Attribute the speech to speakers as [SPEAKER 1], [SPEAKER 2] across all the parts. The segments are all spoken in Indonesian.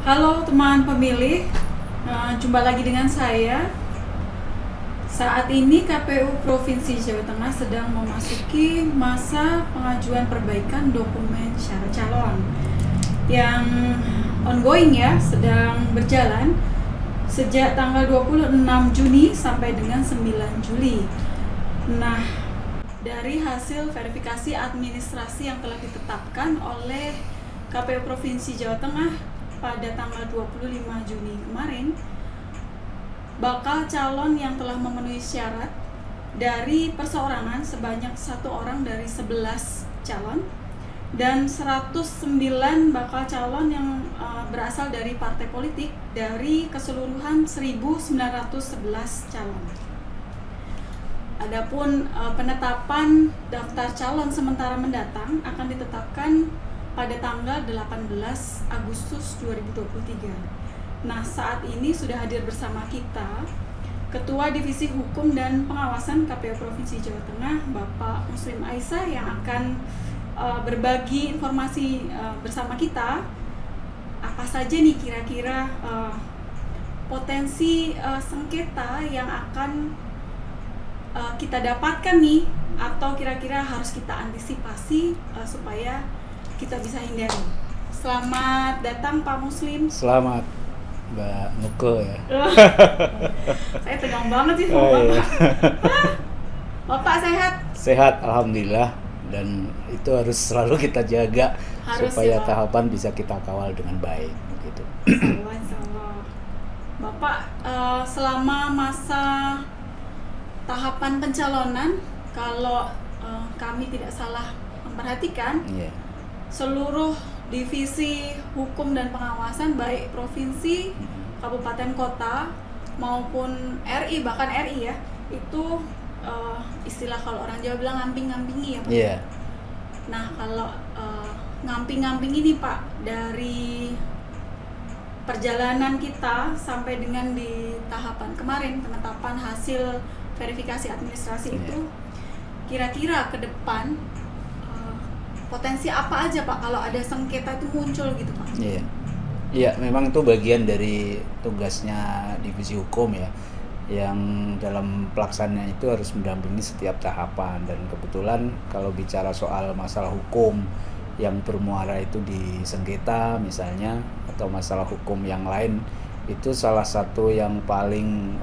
[SPEAKER 1] Halo teman pemilih, jumpa lagi dengan saya. Saat ini KPU Provinsi Jawa Tengah sedang memasuki masa pengajuan perbaikan dokumen syarat calon yang ongoing ya, sedang berjalan sejak tanggal 26 Juni sampai dengan 9 Juli. Nah, dari hasil verifikasi administrasi yang telah ditetapkan oleh KPU Provinsi Jawa Tengah pada tanggal 25 Juni kemarin, bakal calon yang telah memenuhi syarat dari perseorangan sebanyak 1 orang dari 11 calon dan 109 bakal calon yang berasal dari partai politik dari keseluruhan 1911 calon. Adapun penetapan daftar calon sementara mendatang akan ditetapkan pada tanggal 18 Agustus 2023. Nah, saat ini sudah hadir bersama kita Ketua Divisi Hukum dan Pengawasan KPU Provinsi Jawa Tengah, Bapak Muslim Aisyah, yang akan berbagi informasi bersama kita apa saja nih kira-kira potensi sengketa yang akan kita dapatkan nih, atau kira-kira harus kita antisipasi supaya kita bisa hindari. Selamat datang Pak Muslim.
[SPEAKER 2] Selamat Mbak Nuko ya.
[SPEAKER 1] Saya tegang banget sih sama Bapak. Bapak sehat?
[SPEAKER 2] Sehat, alhamdulillah. Dan itu harus selalu kita jaga supaya ya, tahapan bisa kita kawal dengan baik. Gitu.
[SPEAKER 1] Bapak, selama masa tahapan pencalonan, kalau kami tidak salah memperhatikan, seluruh divisi hukum dan pengawasan baik provinsi, kabupaten, kota maupun RI, bahkan RI ya, itu istilah kalau orang Jawa bilang ngamping-ngampingi ya Pak.
[SPEAKER 2] Yeah.
[SPEAKER 1] Nah, kalau ngamping-ngamping ini Pak, dari perjalanan kita sampai dengan di tahapan kemarin penetapan hasil verifikasi administrasi itu, kira-kira ke depan potensi apa aja Pak kalau ada sengketa itu muncul gitu Pak?
[SPEAKER 2] Iya, memang itu bagian dari tugasnya divisi hukum ya, yang dalam pelaksanaannya itu harus mendampingi setiap tahapan. Dan kebetulan kalau bicara soal masalah hukum yang bermuara itu di sengketa misalnya, atau masalah hukum yang lain, itu salah satu yang paling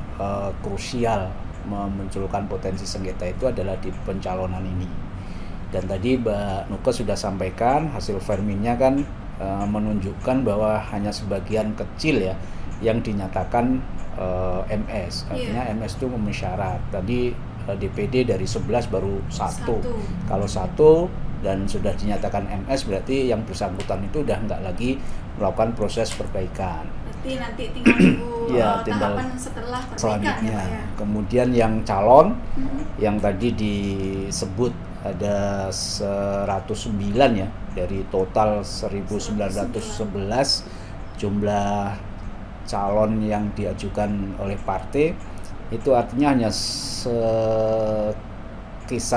[SPEAKER 2] krusial memunculkan potensi sengketa itu adalah di pencalonan ini. Dan tadi Mbak Nuko sudah sampaikan hasil verminnya kan menunjukkan bahwa hanya sebagian kecil ya yang dinyatakan MS. Artinya MS itu memenuhi syarat. Tadi DPD dari 11 baru satu. Kalau satu dan sudah dinyatakan MS, berarti yang bersangkutan itu udah nggak lagi melakukan proses perbaikan.
[SPEAKER 1] Berarti nanti tinggal nunggu tahapan setelah perbaikan ya.
[SPEAKER 2] Kemudian yang calon yang tadi disebut ada 109 ya, dari total 1911 jumlah calon yang diajukan oleh partai, itu artinya hanya sekitar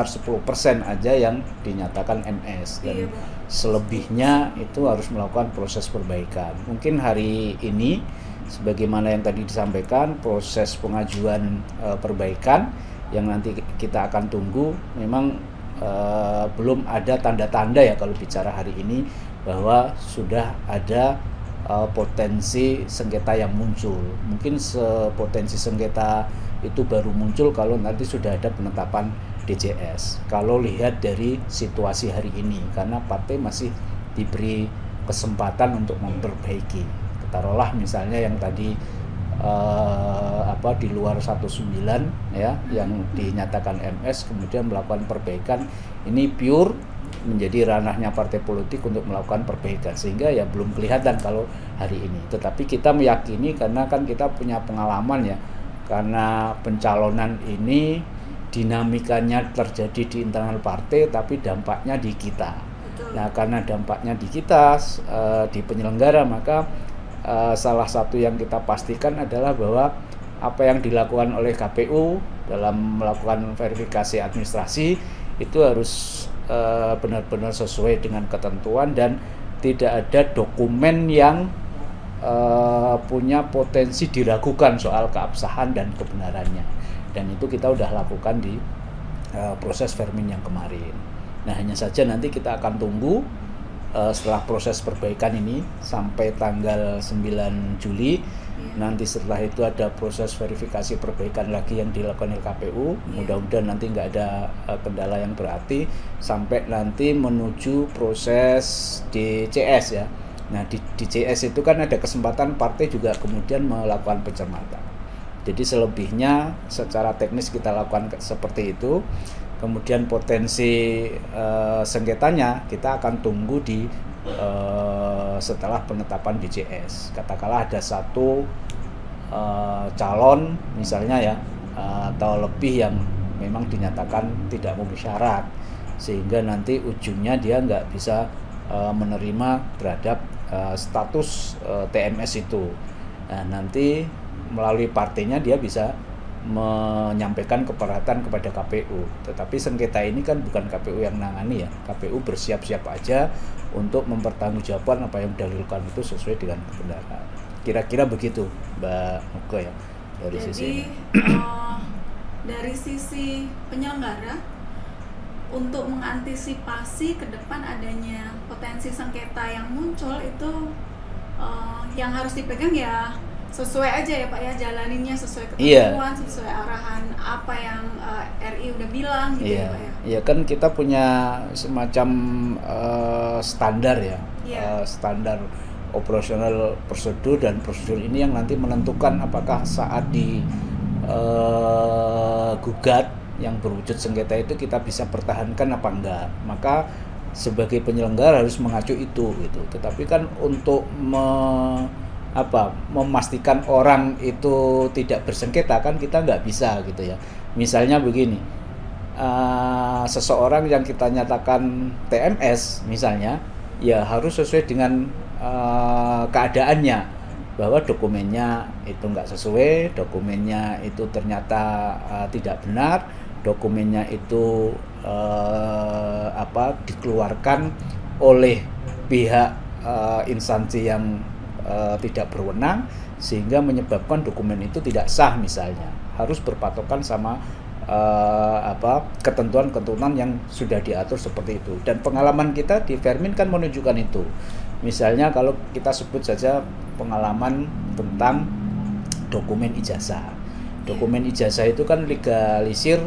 [SPEAKER 2] 10% aja yang dinyatakan MS, dan selebihnya itu harus melakukan proses perbaikan. Mungkin hari ini sebagaimana yang tadi disampaikan, proses pengajuan perbaikan yang nanti kita akan tunggu, memang belum ada tanda-tanda ya kalau bicara hari ini bahwa sudah ada potensi sengketa yang muncul. Mungkin potensi sengketa itu baru muncul kalau nanti sudah ada penetapan DJS. Kalau lihat dari situasi hari ini, karena partai masih diberi kesempatan untuk memperbaiki. Taruhlah misalnya yang tadi di luar 19 ya yang dinyatakan MS kemudian melakukan perbaikan, ini pure menjadi ranahnya partai politik untuk melakukan perbaikan, sehingga ya belum kelihatan kalau hari ini. Tetapi kita meyakini, karena kan kita punya pengalaman ya, karena pencalonan ini dinamikanya terjadi di internal partai tapi dampaknya di kita. Nah, karena dampaknya di kita di penyelenggara, maka salah satu yang kita pastikan adalah bahwa apa yang dilakukan oleh KPU dalam melakukan verifikasi administrasi itu harus benar-benar sesuai dengan ketentuan dan tidak ada dokumen yang punya potensi diragukan soal keabsahan dan kebenarannya, dan itu kita udah lakukan di proses Vermin yang kemarin. Nah, hanya saja nanti kita akan tunggu setelah proses perbaikan ini sampai tanggal 9 Juli. Nanti setelah itu ada proses verifikasi perbaikan lagi yang dilakukan oleh KPU. Mudah-mudahan nanti nggak ada kendala yang berarti sampai nanti menuju proses DCS ya. Nah, di DCS itu kan ada kesempatan partai juga kemudian melakukan pencermatan. Jadi selebihnya secara teknis kita lakukan seperti itu. Kemudian potensi sengketanya kita akan tunggu di setelah penetapan DCS. Katakanlah ada satu calon misalnya ya, atau lebih yang memang dinyatakan tidak memenuhi syarat, sehingga nanti ujungnya dia nggak bisa menerima terhadap status TMS itu. Nah, nanti melalui partainya dia bisa menyampaikan keberatan kepada KPU. Tetapi sengketa ini kan bukan KPU yang nangani ya. KPU bersiap-siap aja untuk mempertanggungjawabkan apa yang dilakukan itu sesuai dengan kebenaran. Kira-kira begitu, Mbak Muga ya, dari
[SPEAKER 1] jadi,
[SPEAKER 2] sisi ini.
[SPEAKER 1] Dari sisi penyelenggara, untuk mengantisipasi ke depan adanya potensi sengketa yang muncul itu yang harus dipegang ya sesuai aja ya Pak ya, jalaninnya sesuai ketentuan, sesuai arahan apa yang RI udah bilang gitu ya Pak ya.
[SPEAKER 2] Iya kan kita punya semacam standar ya, standar operasional prosedur, dan prosedur ini yang nanti menentukan apakah saat di gugat yang berwujud sengketa itu kita bisa pertahankan apa enggak. Maka sebagai penyelenggara harus mengacu itu gitu. Tetapi kan untuk memastikan orang itu tidak bersengketa kan kita nggak bisa gitu ya. Misalnya begini, seseorang yang kita nyatakan TMS misalnya, ya harus sesuai dengan keadaannya, bahwa dokumennya itu nggak sesuai, dokumennya itu ternyata tidak benar, dokumennya itu dikeluarkan oleh pihak instansi yang tidak berwenang, sehingga menyebabkan dokumen itu tidak sah misalnya. Harus berpatokan sama ketentuan-ketentuan yang sudah diatur seperti itu. Dan pengalaman kita di Vermin kan menunjukkan itu. Misalnya kalau kita sebut saja pengalaman tentang dokumen ijazah. Dokumen ijazah itu kan legalisir,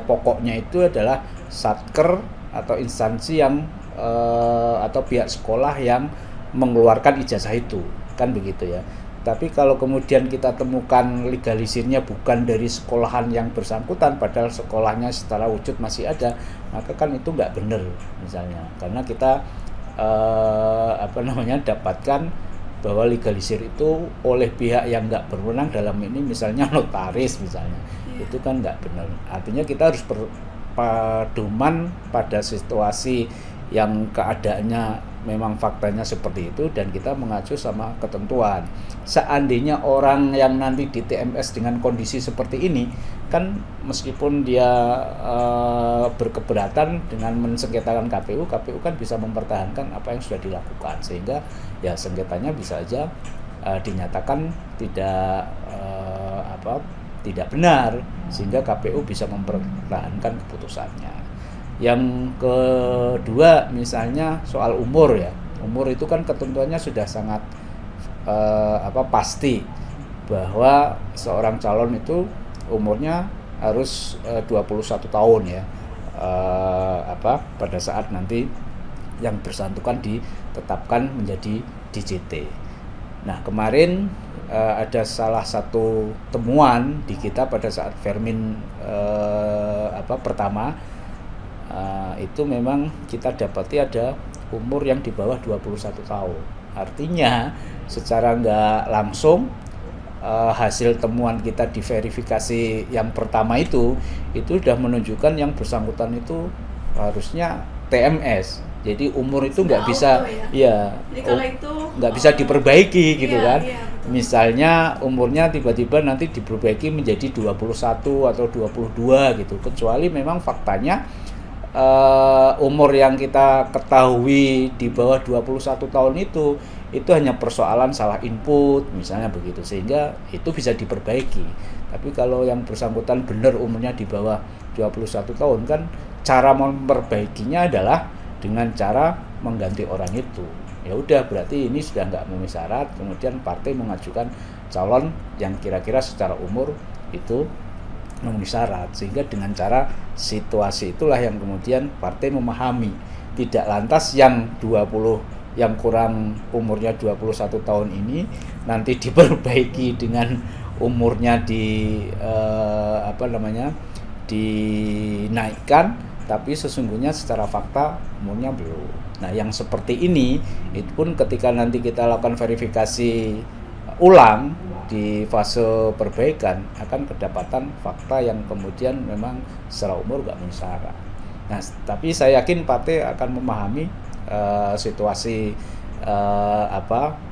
[SPEAKER 2] pokoknya itu adalah satker atau instansi yang atau pihak sekolah yang mengeluarkan ijazah itu, kan begitu ya. Tapi kalau kemudian kita temukan legalisirnya bukan dari sekolahan yang bersangkutan, padahal sekolahnya secara wujud masih ada, maka kan itu nggak benar misalnya, karena kita dapatkan bahwa legalisir itu oleh pihak yang nggak berwenang, dalam ini misalnya notaris misalnya, itu kan nggak benar. Artinya kita harus berpedoman pada situasi yang keadaannya memang faktanya seperti itu, dan kita mengacu sama ketentuan. Seandainya orang yang nanti di TMS dengan kondisi seperti ini, kan meskipun dia berkeberatan dengan mensengketakan KPU, KPU kan bisa mempertahankan apa yang sudah dilakukan, sehingga ya sengketanya bisa aja dinyatakan tidak benar, sehingga KPU bisa mempertahankan keputusannya. Yang kedua misalnya soal umur ya. Umur itu kan ketentuannya sudah sangat pasti, bahwa seorang calon itu umurnya harus 21 tahun ya. Pada saat nanti yang bersangkutan ditetapkan menjadi DJT. Nah, kemarin ada salah satu temuan di kita pada saat Vermin pertama, itu memang kita dapati ada umur yang di bawah 21 tahun. Artinya secara nggak langsung hasil temuan kita di verifikasi yang pertama itu sudah menunjukkan yang bersangkutan itu harusnya TMS. Jadi umur itu nggak bisa nggak bisa diperbaiki gitu kan. Misalnya umurnya tiba-tiba nanti diperbaiki menjadi 21 atau 22 gitu, kecuali memang faktanya umur yang kita ketahui di bawah 21 tahun itu hanya persoalan salah input misalnya begitu, sehingga itu bisa diperbaiki. Tapi kalau yang bersangkutan benar umurnya di bawah 21 tahun kan cara memperbaikinya adalah dengan cara mengganti orang itu. Ya udah, berarti ini sudah nggak memenuhi syarat, kemudian partai mengajukan calon yang kira-kira secara umur itu memenuhi syarat, sehingga dengan cara situasi itulah yang kemudian partai memahami, tidak lantas yang kurang umurnya 21 tahun ini nanti diperbaiki dengan umurnya dinaikkan, tapi sesungguhnya secara fakta umurnya belum. Nah, yang seperti ini itu pun ketika nanti kita lakukan verifikasi ulang di fase perbaikan akan kedapatan fakta yang kemudian memang secara umur nggak memenuhi syarat. Nah, tapi saya yakin partai akan memahami situasi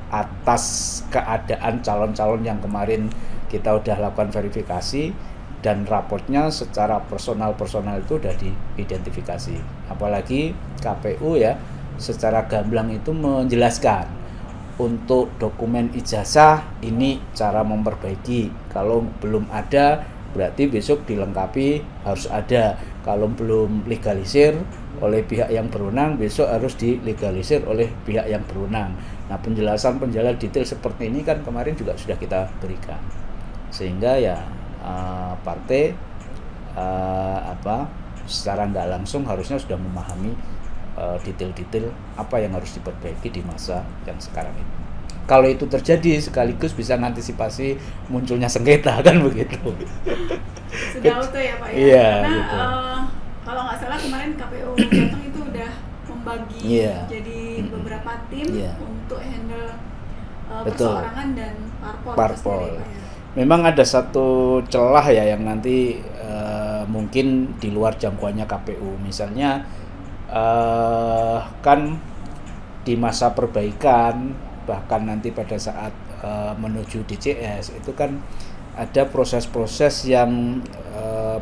[SPEAKER 2] atas keadaan calon-calon yang kemarin kita udah lakukan verifikasi, dan raportnya secara personal itu udah diidentifikasi. Apalagi KPU ya secara gamblang itu menjelaskan untuk dokumen ijazah ini cara memperbaiki, kalau belum ada berarti besok dilengkapi harus ada, kalau belum legalisir oleh pihak yang berwenang besok harus dilegalisir oleh pihak yang berwenang. Nah, penjelasan detail seperti ini kan kemarin juga sudah kita berikan, sehingga ya partai secara nggak langsung harusnya sudah memahami detail-detail apa yang harus diperbaiki di masa yang sekarang ini. Kalau itu terjadi sekaligus bisa mengantisipasi munculnya sengketa kan begitu.
[SPEAKER 1] Sudah auto ya Pak ya.
[SPEAKER 2] Iya,
[SPEAKER 1] karena
[SPEAKER 2] gitu.
[SPEAKER 1] Kalau nggak salah kemarin KPU Jateng itu udah membagi jadi beberapa tim untuk handle perseorangan dan parpol.
[SPEAKER 2] Memang ada satu celah ya yang nanti mungkin di luar jangkauannya KPU. Misalnya kan di masa perbaikan, bahkan nanti pada saat menuju DCS itu kan ada proses-proses yang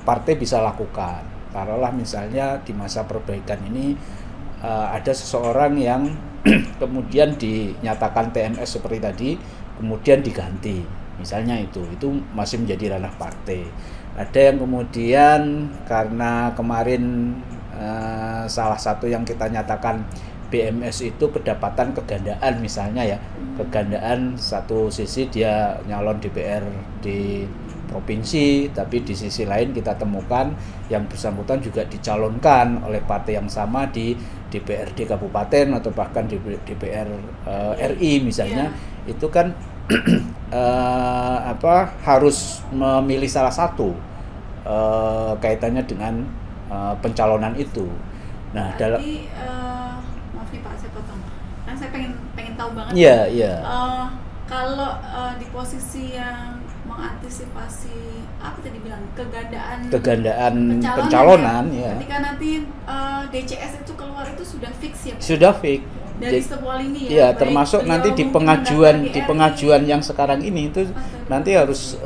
[SPEAKER 2] partai bisa lakukan. Taruhlah misalnya di masa perbaikan ini ada seseorang yang kemudian dinyatakan TNS seperti tadi, kemudian diganti. Misalnya itu masih menjadi ranah partai. Ada yang kemudian karena kemarin salah satu yang kita nyatakan BMS itu kedapatan kegandaan misalnya ya, kegandaan satu sisi dia nyalon DPR di provinsi, tapi di sisi lain kita temukan yang bersangkutan juga dicalonkan oleh partai yang sama di DPRD kabupaten atau bahkan di DPR RI misalnya, itu kan harus memilih salah satu kaitannya dengan pencalonan itu. Nah, dalam
[SPEAKER 1] maaf nih Pak, saya potong. Kan saya pengen tahu banget.
[SPEAKER 2] Iya.
[SPEAKER 1] Kalau di posisi yang mengantisipasi apa tadi bilang
[SPEAKER 2] kegandaan pencalonan ya.
[SPEAKER 1] Ketika nanti DCS itu keluar itu sudah fix ya Pak?
[SPEAKER 2] Sudah fix.
[SPEAKER 1] Dari semua lini ya.
[SPEAKER 2] Iya, termasuk nanti di pengajuan yang sekarang ini itu nanti harus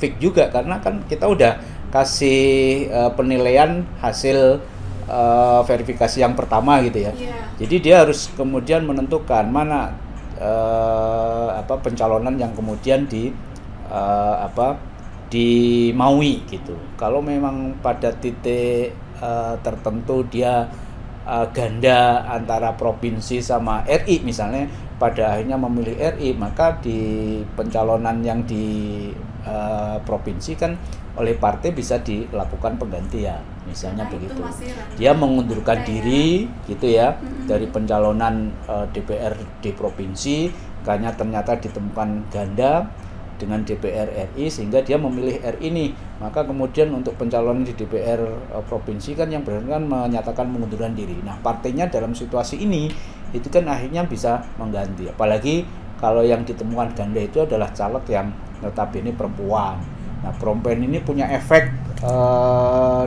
[SPEAKER 2] fix juga, karena kan kita udah kasih penilaian hasil verifikasi yang pertama gitu ya. Jadi dia harus kemudian menentukan mana pencalonan yang kemudian dimaui gitu. Kalau memang pada titik tertentu dia ganda antara provinsi sama RI misalnya, pada akhirnya memilih RI, maka di pencalonan yang di provinsi kan oleh partai bisa dilakukan penggantian misalnya begitu. Dia mengundurkan diri gitu ya dari pencalonan DPR di provinsi karena ternyata ditemukan ganda dengan DPR RI sehingga dia memilih RI nih, maka kemudian untuk pencalonan di DPR provinsi kan yang bersangkutan menyatakan mengundurkan diri. Nah, partainya dalam situasi ini itu kan akhirnya bisa mengganti, apalagi kalau yang ditemukan ganda itu adalah caleg yang notabene perempuan. Nah, perempuan ini punya efek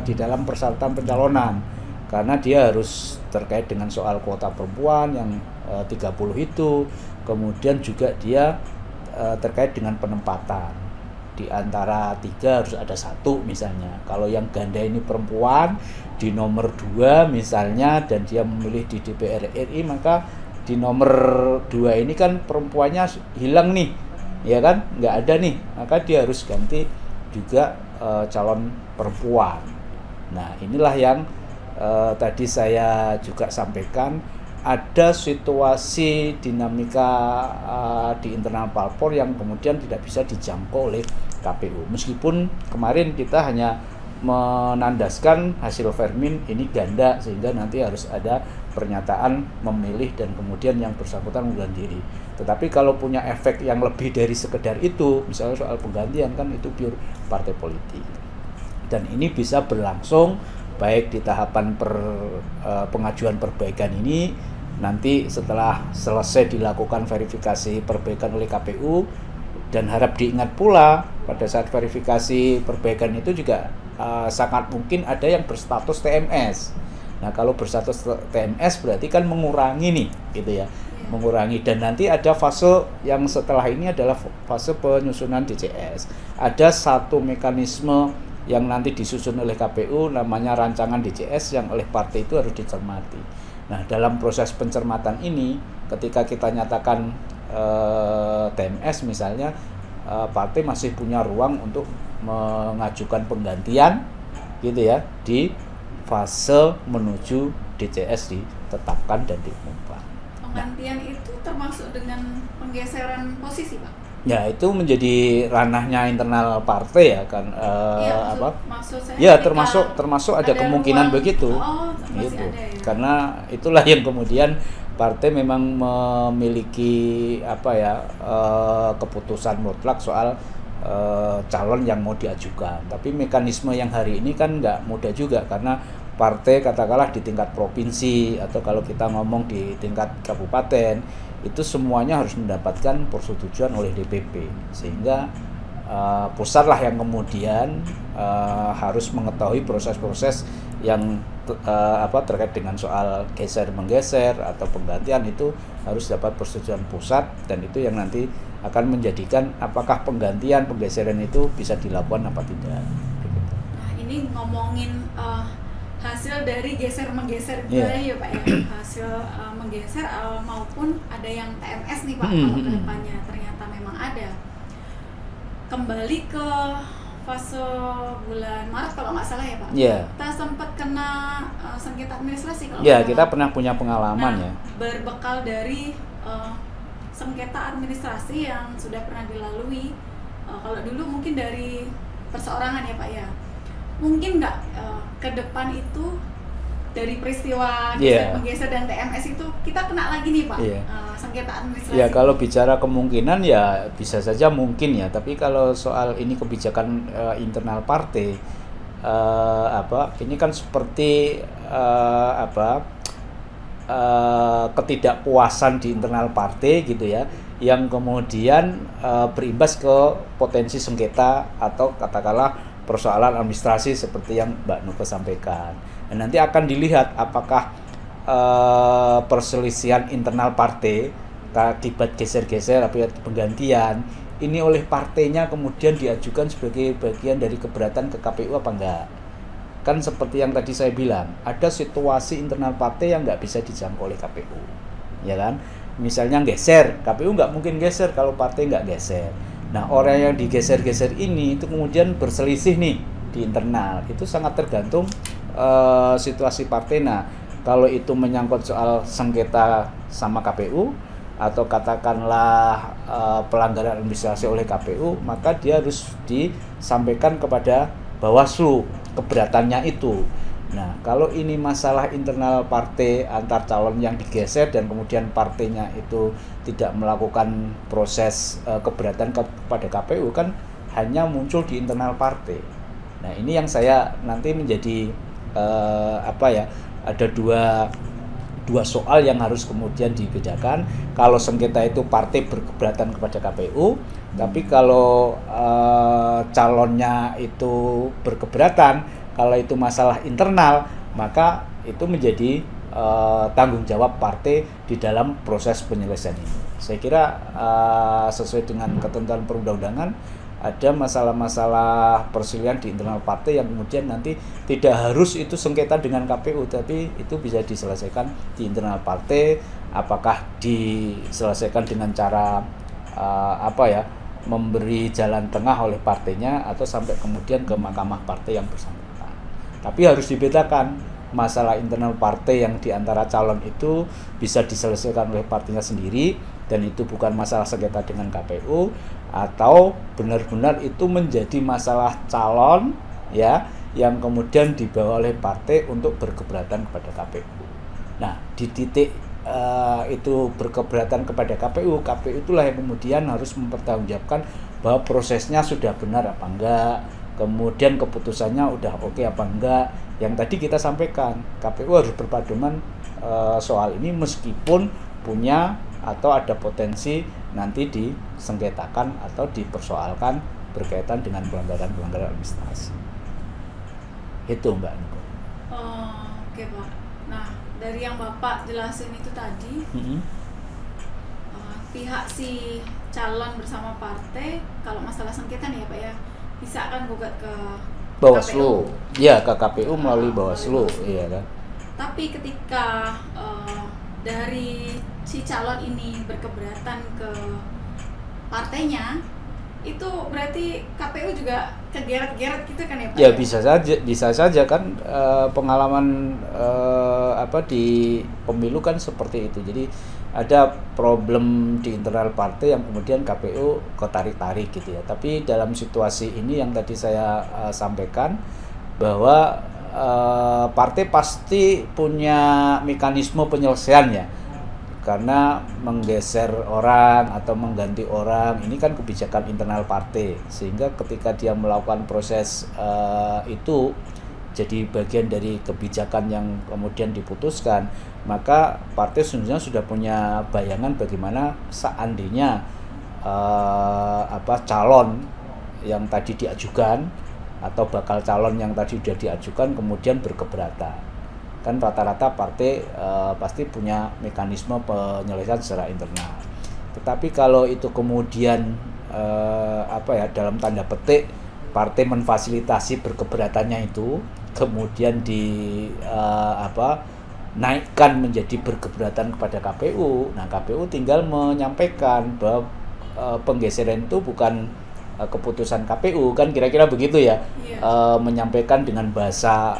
[SPEAKER 2] di dalam persyaratan pencalonan karena dia harus terkait dengan soal kuota perempuan yang 30 itu, kemudian juga dia terkait dengan penempatan di antara 3 harus ada 1 misalnya. Kalau yang ganda ini perempuan di nomor 2 misalnya dan dia memilih di DPR RI, maka di nomor 2 ini kan perempuannya hilang nih, ya kan, nggak ada nih, maka dia harus ganti juga calon perempuan. Nah, inilah yang tadi saya juga sampaikan, ada situasi dinamika di internal parpol yang kemudian tidak bisa dijangkau oleh KPU. Meskipun kemarin kita hanya menandaskan hasil Vermin ini ganda, sehingga nanti harus ada pernyataan memilih dan kemudian yang bersangkutan mengundurkan diri. Tetapi kalau punya efek yang lebih dari sekedar itu, misalnya soal penggantian, kan itu pure partai politik. Dan ini bisa berlangsung baik di tahapan pengajuan perbaikan ini, nanti setelah selesai dilakukan verifikasi perbaikan oleh KPU, dan harap diingat pula pada saat verifikasi perbaikan itu juga sangat mungkin ada yang berstatus TMS. Nah, kalau berstatus TMS berarti kan mengurangi nih, gitu ya, mengurangi. Dan nanti ada fase yang setelah ini adalah fase penyusunan DCS. Ada satu mekanisme yang nanti disusun oleh KPU, namanya rancangan DCS, yang oleh partai itu harus dicermati. Nah, dalam proses pencermatan ini, ketika kita nyatakan TMS misalnya, partai masih punya ruang untuk mengajukan penggantian, gitu ya, di fase menuju DCS ditetapkan dan diumumkan.
[SPEAKER 1] Penggantian itu termasuk dengan penggeseran posisi, Pak?
[SPEAKER 2] Ya, itu menjadi ranahnya internal partai ya kan,
[SPEAKER 1] maksud saya
[SPEAKER 2] ya termasuk ada kemungkinan ruang, begitu, gitu.
[SPEAKER 1] Ada, ya?
[SPEAKER 2] Karena itulah yang kemudian partai memang memiliki keputusan mutlak soal calon yang mau diajukan. Tapi mekanisme yang hari ini kan nggak mudah juga, karena partai katakanlah di tingkat provinsi atau kalau kita ngomong di tingkat kabupaten, itu semuanya harus mendapatkan persetujuan oleh DPP, sehingga pusat lah yang kemudian harus mengetahui proses-proses yang terkait dengan soal geser-menggeser atau penggantian, itu harus dapat persetujuan pusat, dan itu yang nanti akan menjadikan apakah penggantian penggeseran itu bisa dilakukan apa tidak.
[SPEAKER 1] Nah, ini ngomongin hasil dari geser-menggeser ya Pak ya, hasil menggeser maupun ada yang TMS nih Pak, kalau kedepannya ternyata memang ada. Kembali ke fase bulan Maret kalau nggak salah ya Pak, kita sempat kena sengketa administrasi kalau
[SPEAKER 2] kita pernah punya pengalaman.
[SPEAKER 1] Nah, berbekal dari sengketa administrasi yang sudah pernah dilalui, kalau dulu mungkin dari perseorangan ya Pak ya, mungkin nggak ke depan itu dari peristiwa geser dan TMS itu kita kena lagi nih Pak, sengketa administrasi.
[SPEAKER 2] Ya, kalau bicara kemungkinan ya bisa saja mungkin ya, tapi kalau soal ini kebijakan internal partai, ini kan seperti ketidakpuasan di internal partai gitu ya, yang kemudian berimbas ke potensi sengketa atau katakanlah persoalan administrasi seperti yang Mbak Nuke sampaikan. Dan nanti akan dilihat apakah perselisihan internal partai akibat geser-geser atau penggantian ini oleh partainya kemudian diajukan sebagai bagian dari keberatan ke KPU apa enggak. Kan seperti yang tadi saya bilang, ada situasi internal partai yang nggak bisa dijangkau oleh KPU, ya kan? Misalnya geser, KPU nggak mungkin geser kalau partai nggak geser. Nah, orang yang digeser-geser ini itu kemudian berselisih nih di internal, itu sangat tergantung situasi partai. Nah, kalau itu menyangkut soal sengketa sama KPU atau katakanlah pelanggaran administrasi oleh KPU, maka dia harus disampaikan kepada Bawaslu keberatannya itu. Nah, kalau ini masalah internal partai antar calon yang digeser dan kemudian partainya itu tidak melakukan proses keberatan kepada KPU, kan hanya muncul di internal partai. Nah, ini yang saya nanti menjadi ada dua soal yang harus kemudian dibedakan. Kalau sengketa itu partai berkeberatan kepada KPU, tapi kalau calonnya itu berkeberatan, kalau itu masalah internal, maka itu menjadi tanggung jawab partai di dalam proses penyelesaian ini. Saya kira sesuai dengan ketentuan perundang-undangan, ada masalah-masalah persilihan di internal partai yang kemudian nanti tidak harus itu sengketa dengan KPU, tapi itu bisa diselesaikan di internal partai. Apakah diselesaikan dengan cara memberi jalan tengah oleh partainya, atau sampai kemudian ke mahkamah partai yang bersangkutan. Tapi harus dibedakan, masalah internal partai yang diantara calon itu bisa diselesaikan oleh partainya sendiri dan itu bukan masalah sengketa dengan KPU, atau benar-benar itu menjadi masalah calon ya yang kemudian dibawa oleh partai untuk berkeberatan kepada KPU. Nah, di titik itu berkeberatan kepada KPU itulah yang kemudian harus mempertanggungjawabkan bahwa prosesnya sudah benar apa enggak, kemudian keputusannya udah oke apa enggak. Yang tadi kita sampaikan, KPU harus berpedoman soal ini meskipun punya atau ada potensi nanti disengketakan atau dipersoalkan berkaitan dengan pelanggaran administrasi. Itu Mbak Niko.
[SPEAKER 1] Oke Pak. Nah, dari yang Bapak jelasin itu tadi, pihak si calon bersama partai kalau masalah sengketa nih ya Pak ya, bisa kan gugat ke
[SPEAKER 2] Bawaslu. Ya, ke KPU melalui Bawaslu, iya kan.
[SPEAKER 1] Tapi ketika dari si calon ini berkeberatan ke partainya, itu berarti KPU juga kegeret-geret gitu kan ya Pak?
[SPEAKER 2] Ya bisa saja kan, pengalaman di pemilu kan seperti itu. Jadi ada problem di internal partai yang kemudian KPU ketarik-tarik gitu ya. Tapi dalam situasi ini yang tadi saya sampaikan bahwa partai pasti punya mekanisme penyelesaiannya. Karena menggeser orang atau mengganti orang ini kan kebijakan internal partai, sehingga ketika dia melakukan proses itu jadi bagian dari kebijakan yang kemudian diputuskan, maka partai sebenarnya sudah punya bayangan bagaimana seandainya calon yang tadi diajukan atau bakal calon yang tadi sudah diajukan kemudian berkeberatan. Kan rata-rata partai pasti punya mekanisme penyelesaian secara internal. Tetapi kalau itu kemudian dalam tanda petik partai memfasilitasi berkeberatannya itu kemudian naikkan menjadi berkeberatan kepada KPU. Nah, KPU tinggal menyampaikan bahwa penggeseran itu bukan keputusan KPU, kan kira-kira begitu ya. Menyampaikan dengan bahasa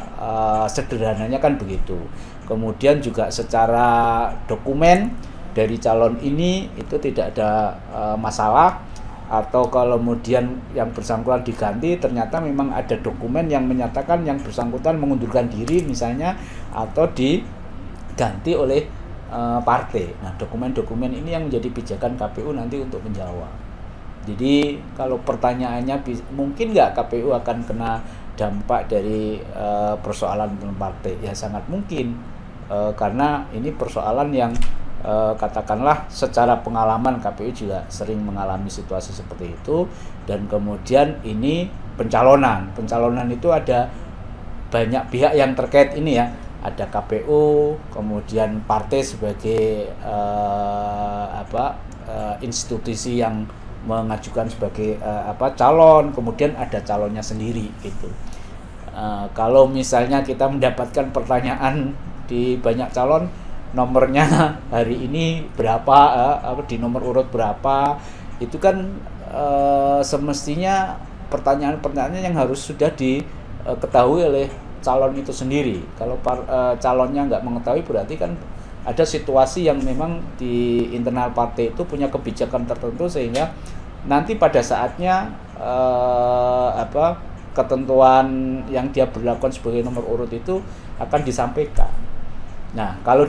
[SPEAKER 2] sederhananya kan begitu. Kemudian juga secara dokumen dari calon ini itu tidak ada masalah, atau kalau kemudian yang bersangkutan diganti ternyata memang ada dokumen yang menyatakan yang bersangkutan mengundurkan diri misalnya, atau diganti oleh partai. Nah, dokumen-dokumen ini yang menjadi pijakan KPU nanti untuk menjawab. Jadi kalau pertanyaannya mungkin nggak KPU akan kena dampak dari persoalan partai? Ya sangat mungkin, karena ini persoalan yang katakanlah secara pengalaman KPU juga sering mengalami situasi seperti itu. Dan kemudian ini pencalonan itu ada banyak pihak yang terkait ini ya. Ada KPU, kemudian partai sebagai institusi yang mengajukan sebagai calon, kemudian ada calonnya sendiri gitu. Kalau misalnya kita mendapatkan pertanyaan di banyak calon, nomornya hari ini berapa, di nomor urut berapa, itu kan semestinya pertanyaan-pertanyaan yang harus sudah diketahui oleh calon itu sendiri. Kalau calonnya nggak mengetahui, berarti kan ada situasi yang memang di internal partai itu punya kebijakan tertentu, sehingga nanti pada saatnya ketentuan yang dia berlakukan sebagai nomor urut itu akan disampaikan. Nah, kalau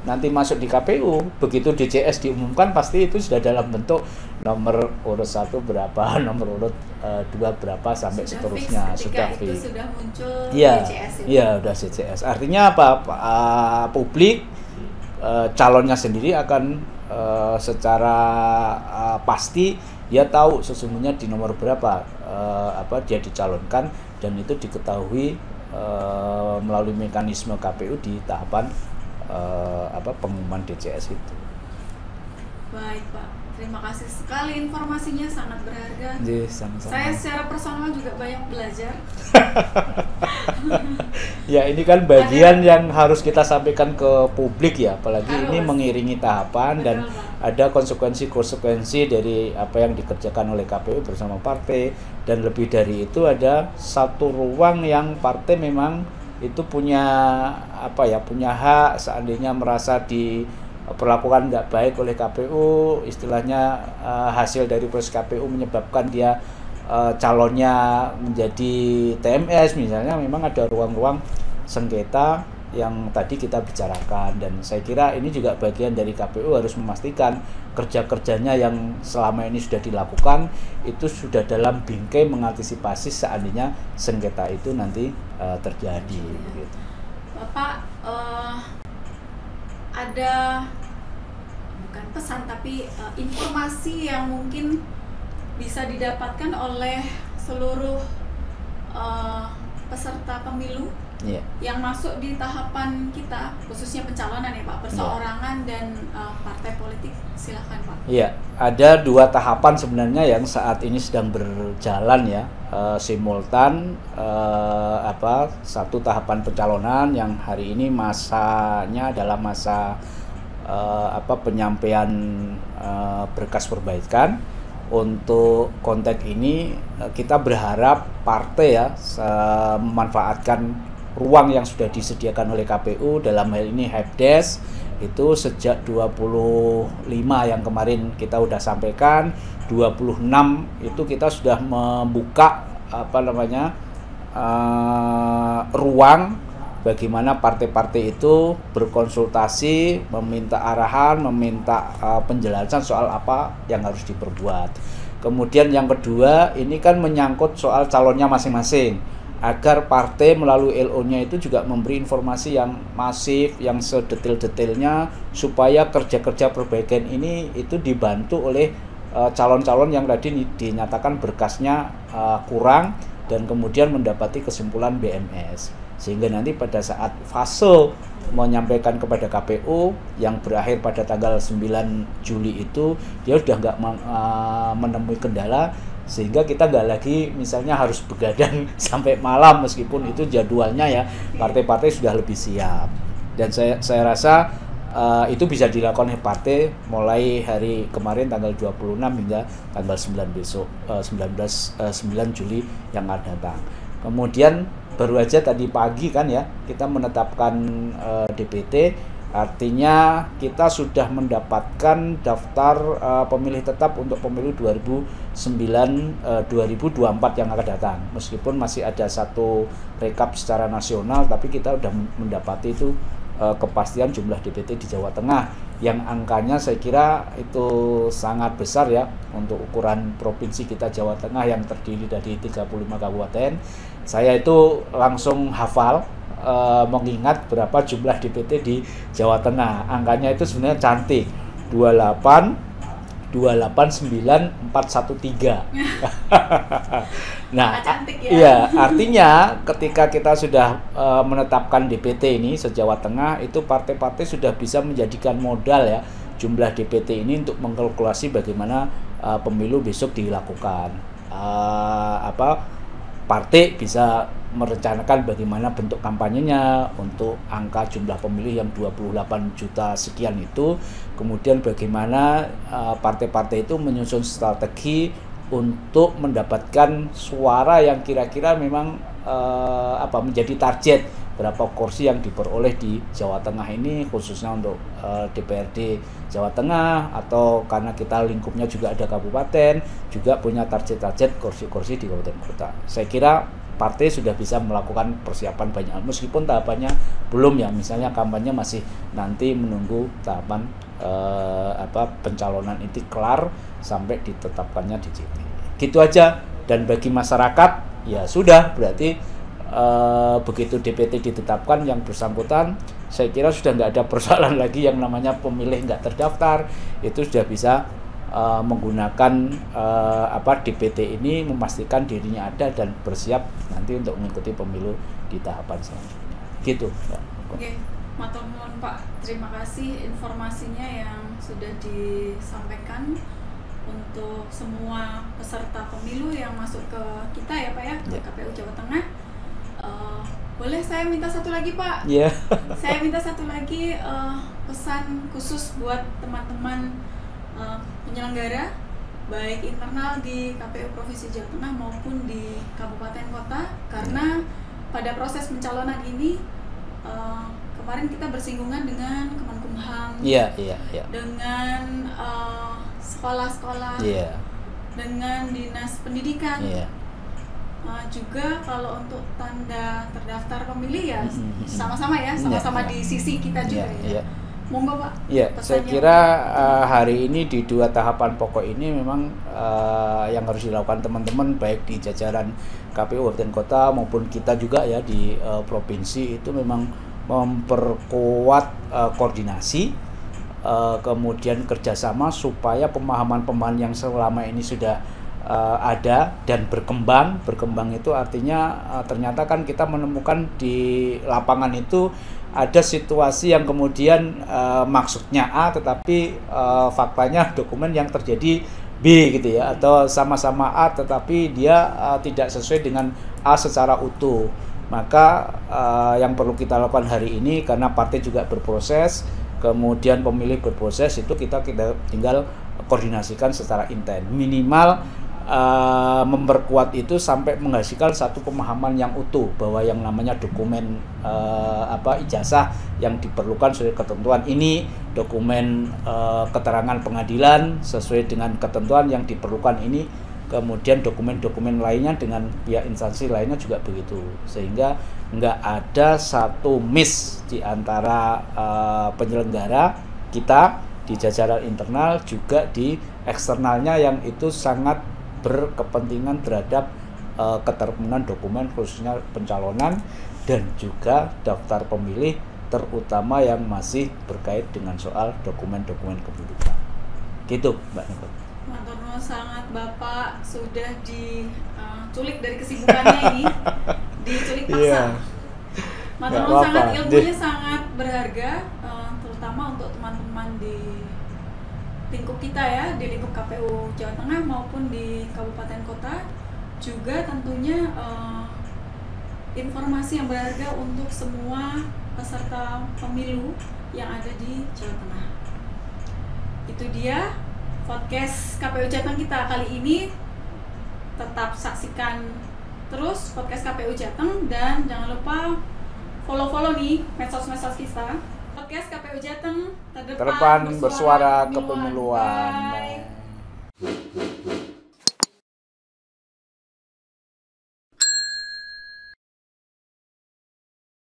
[SPEAKER 2] nanti masuk di KPU, begitu DCS diumumkan pasti itu sudah dalam bentuk nomor urut 1 berapa, nomor urut 2 berapa sampai
[SPEAKER 1] sudah
[SPEAKER 2] seterusnya.
[SPEAKER 1] Sudah fix. Sudah muncul
[SPEAKER 2] DCS itu. Iya, udah DCS. Artinya apa? Publik calonnya sendiri akan secara pasti dia tahu sesungguhnya di nomor berapa dia dicalonkan, dan itu diketahui melalui mekanisme KPU di tahapan pengumuman DCS itu.
[SPEAKER 1] Baik Pak, terima kasih sekali, informasinya sangat berharga.
[SPEAKER 2] Sama-sama.
[SPEAKER 1] Saya secara personal juga banyak belajar.
[SPEAKER 2] Ya, ini kan bagian yang harus kita sampaikan ke publik ya, apalagi ini mengiringi tahapan. Betul, dan ada konsekuensi-konsekuensi dari apa yang dikerjakan oleh KPU bersama partai, dan lebih dari itu ada satu ruang yang partai memang itu punya punya hak seandainya merasa diperlakukan nggak baik oleh KPU, istilahnya hasil dari proses KPU menyebabkan dia calonnya menjadi TMS misalnya, memang ada ruang-ruang sengketa yang tadi kita bicarakan. Dan saya kira ini juga bagian dari KPU harus memastikan kerja-kerjanya yang selama ini sudah dilakukan itu sudah dalam bingkai mengantisipasi seandainya sengketa itu nanti terjadi. Gitu.
[SPEAKER 1] Bapak ada bukan pesan tapi informasi yang mungkin bisa didapatkan oleh seluruh peserta pemilu yang masuk di tahapan kita, khususnya pencalonan ya Pak, perseorangan dan partai politik. Silakan Pak. Iya,
[SPEAKER 2] ada 2 tahapan sebenarnya yang saat ini sedang berjalan ya, simultan. Satu tahapan pencalonan yang hari ini masanya adalah masa penyampaian berkas perbaikan. Untuk konteks ini kita berharap partai ya memanfaatkan ruang yang sudah disediakan oleh KPU, dalam hal ini helpdesk itu sejak 25 yang kemarin kita sudah sampaikan, 26 itu kita sudah membuka ruang bagaimana partai-partai itu berkonsultasi, meminta arahan, meminta penjelasan soal apa yang harus diperbuat. Kemudian yang kedua, ini kan menyangkut soal calonnya masing-masing, agar partai melalui LO-nya itu juga memberi informasi yang masif, yang sedetail-detailnya, supaya kerja-kerja perbaikan ini itu dibantu oleh calon-calon yang tadi dinyatakan berkasnya kurang dan kemudian mendapati kesimpulan BMS. Sehingga nanti pada saat fase menyampaikan kepada KPU yang berakhir pada tanggal 9 Juli itu, dia sudah nggak menemui kendala, sehingga kita nggak lagi misalnya harus begadang sampai malam, meskipun itu jadwalnya ya partai-partai sudah lebih siap. Dan saya rasa itu bisa dilakukan oleh partai mulai hari kemarin tanggal 26 hingga tanggal 9 besok, 9 Juli yang akan datang. Kemudian baru aja tadi pagi kan ya kita menetapkan DPT, artinya kita sudah mendapatkan daftar pemilih tetap untuk pemilu 2024 yang akan datang. Meskipun masih ada satu rekap secara nasional, tapi kita sudah mendapati itu kepastian jumlah DPT di Jawa Tengah yang angkanya saya kira itu sangat besar ya untuk ukuran provinsi kita Jawa Tengah yang terdiri dari 35 kabupaten. Saya itu langsung hafal mengingat berapa jumlah DPT di Jawa Tengah. Angkanya itu sebenarnya cantik, 2891413. Nah, cantik ya? Iya, artinya ketika kita sudah menetapkan DPT ini se-Jawa Tengah, itu partai-partai sudah bisa menjadikan modal ya jumlah DPT ini untuk mengkalkulasi bagaimana pemilu besok dilakukan. Partai bisa merencanakan bagaimana bentuk kampanyenya untuk angka jumlah pemilih yang 28 juta sekian itu, kemudian bagaimana partai-partai itu menyusun strategi untuk mendapatkan suara yang kira-kira memang menjadi target berapa kursi yang diperoleh di Jawa Tengah ini, khususnya untuk DPRD Jawa Tengah, atau karena kita lingkupnya juga ada kabupaten, juga punya target-target kursi-kursi di kabupaten kota. Saya kira partai sudah bisa melakukan persiapan banyak, meskipun tahapannya belum ya, misalnya kampanye masih nanti menunggu tahapan pencalonan itu kelar sampai ditetapkannya DJT. Gitu aja. Dan bagi masyarakat ya sudah, berarti begitu DPT ditetapkan yang bersangkutan, saya kira sudah nggak ada persoalan lagi yang namanya pemilih nggak terdaftar. Itu sudah bisa menggunakan DPT ini, memastikan dirinya ada dan bersiap nanti untuk mengikuti pemilu di tahapan selanjutnya. Gitu, Mbak.
[SPEAKER 1] Oke, matur nuwun Pak. Terima kasih informasinya yang sudah disampaikan. untuk semua peserta pemilu yang masuk ke kita ya Pak ya, ke KPU Jawa Tengah. Boleh saya minta satu lagi Pak?
[SPEAKER 2] Iya.
[SPEAKER 1] Saya minta satu lagi pesan khusus buat teman-teman penyelenggara baik internal di KPU Provinsi Jawa Tengah maupun di kabupaten kota, karena pada proses pencalonan ini kemarin kita bersinggungan dengan Kemenkumham, dengan sekolah-sekolah, dengan dinas pendidikan, juga kalau untuk tanda terdaftar pemilih ya sama-sama ya, sama-sama di sisi kita juga ya. Monggo Pak.
[SPEAKER 2] Ya, saya kira hari ini di 2 tahapan pokok ini memang yang harus dilakukan teman-teman baik di jajaran KPU Kabupaten Kota maupun kita juga ya di provinsi itu memang memperkuat koordinasi, kemudian kerjasama supaya pemahaman-pemahaman yang selama ini sudah ada dan berkembang itu artinya ternyata kan kita menemukan di lapangan itu ada situasi yang kemudian maksudnya A tetapi faktanya dokumen yang terjadi B gitu ya, atau sama-sama A tetapi dia tidak sesuai dengan A secara utuh. Maka yang perlu kita lakukan hari ini, karena partai juga berproses, kemudian pemilih berproses, itu kita tinggal koordinasikan secara intens, minimal memperkuat itu sampai menghasilkan satu pemahaman yang utuh bahwa yang namanya dokumen ijazah yang diperlukan sesuai ketentuan ini, dokumen keterangan pengadilan sesuai dengan ketentuan yang diperlukan ini, kemudian dokumen-dokumen lainnya dengan pihak instansi lainnya juga begitu, sehingga nggak ada satu miss di antara penyelenggara kita di jajaran internal juga di eksternalnya yang itu sangat berkepentingan terhadap keterpenuhan dokumen khususnya pencalonan dan juga daftar pemilih, terutama yang masih berkait dengan soal dokumen-dokumen kependudukan. Gitu Mbak Nicole.
[SPEAKER 1] Matur nuwun sangat Bapak, sudah diculik dari kesibukannya ini, diculik paksa. Matur nuwun sangat, ilmunya sangat berharga, terutama untuk teman-teman di lingkup kita ya, di lingkup KPU Jawa Tengah maupun di kabupaten kota, juga tentunya informasi yang berharga untuk semua peserta pemilu yang ada di Jawa Tengah. Itu dia podcast KPU Jateng kita kali ini. Tetap saksikan terus podcast KPU Jateng dan jangan lupa follow nih medsos-medsos kita. Podcast KPU Jateng, terdepan bersuara kepemiluan.